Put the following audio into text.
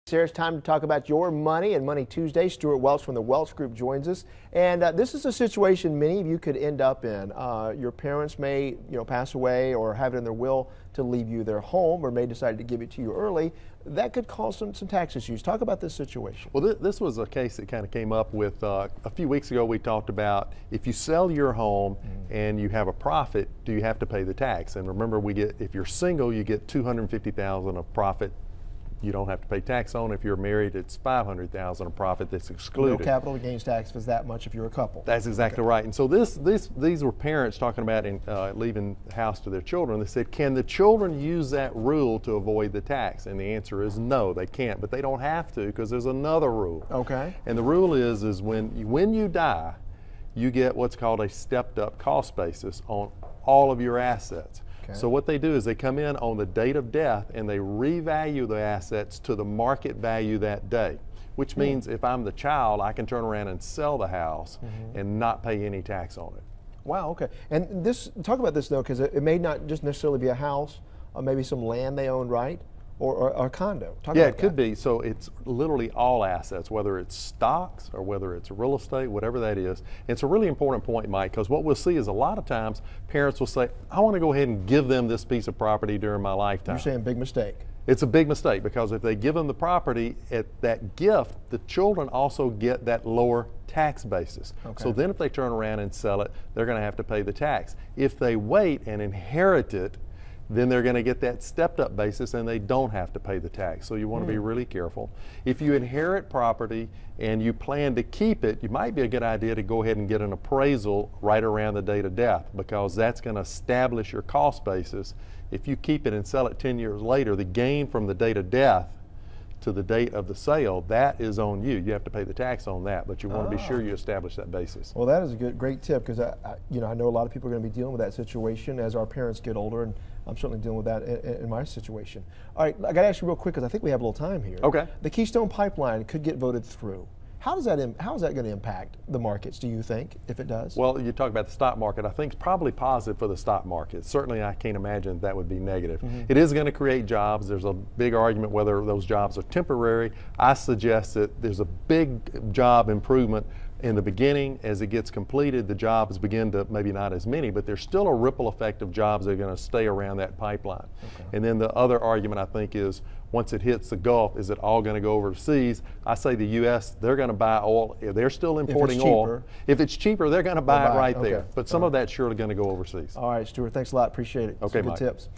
Sarah, it's time to talk about your money and Money Tuesday. Stewart Welch from the Welch Group joins us. And this is a situation many of you could end up in. Your parents may, pass away or have it in their will to leave you their home, or may decide to give it to you early. That could cause some tax issues. Talk about this situation. Well, this was a case that kind of came up with a few weeks ago. We talked about if you sell your home and you have a profit, do you have to pay the tax? And remember, if you're single, you get $250,000 of profit. You don't have to pay tax on. If you're married, it's $500,000 of profit that's excluded. No capital gains tax if it's that much if you're a couple. That's exactly right. And so these were parents talking about leaving the house to their children. They said, can the children use that rule to avoid the tax? And the answer is no, they can't. But they don't have to, because there's another rule. Okay. And the rule is when you die, you get what's called a stepped up cost basis on all of your assets. So what they do is they come in on the date of death and they revalue the assets to the market value that day, which means if I'm the child, I can turn around and sell the house and not pay any tax on it. Wow, okay. And talk about this though, because it may not just necessarily be a house, or maybe some land they own, right? Or a condo. Yeah, it could be. So it's literally all assets, whether it's stocks or whether it's real estate, whatever that is. It's a really important point, Mike, because what we'll see is a lot of times parents will say, I want to go ahead and give them this piece of property during my lifetime. You're saying big mistake. It's a big mistake, because if they give them the property at that gift, the children also get that lower tax basis. So then if they turn around and sell it, they're going to have to pay the tax. If they wait and inherit it, then they're going to get that stepped up basis and they don't have to pay the tax. So you want to be really careful. If you inherit property and you plan to keep it, it might be a good idea to go ahead and get an appraisal right around the date of death, because that's going to establish your cost basis. If you keep it and sell it 10 years later, the gain from the date of death to the date of the sale, that is on you. You have to pay the tax on that, but you want to be sure you establish that basis. Well, that is a great tip, because I know a lot of people are going to be dealing with that situation as our parents get older, and I'm certainly dealing with that in my situation. All right, I got to ask you real quick, because I think we have a little time here. Okay. The Keystone Pipeline could get voted through. How is that going to impact the markets, do you think, if it does? Well, you talk about the stock market. I think it's probably positive for the stock market. Certainly, I can't imagine that would be negative. It is going to create jobs. There's a big argument whether those jobs are temporary. I suggest that there's a big job improvement in the beginning. As it gets completed, the jobs begin to, maybe not as many, but there's still a ripple effect of jobs that are going to stay around that pipeline. And then the other argument, I think, is once it hits the Gulf, is it all going to go overseas? I say the U.S., they're going to buy oil. They're still importing oil. If it's cheaper, they're going to buy it right there. But some of that's surely going to go overseas. All right, Stewart, thanks a lot. Appreciate it. Okay, Some good Mike. tips.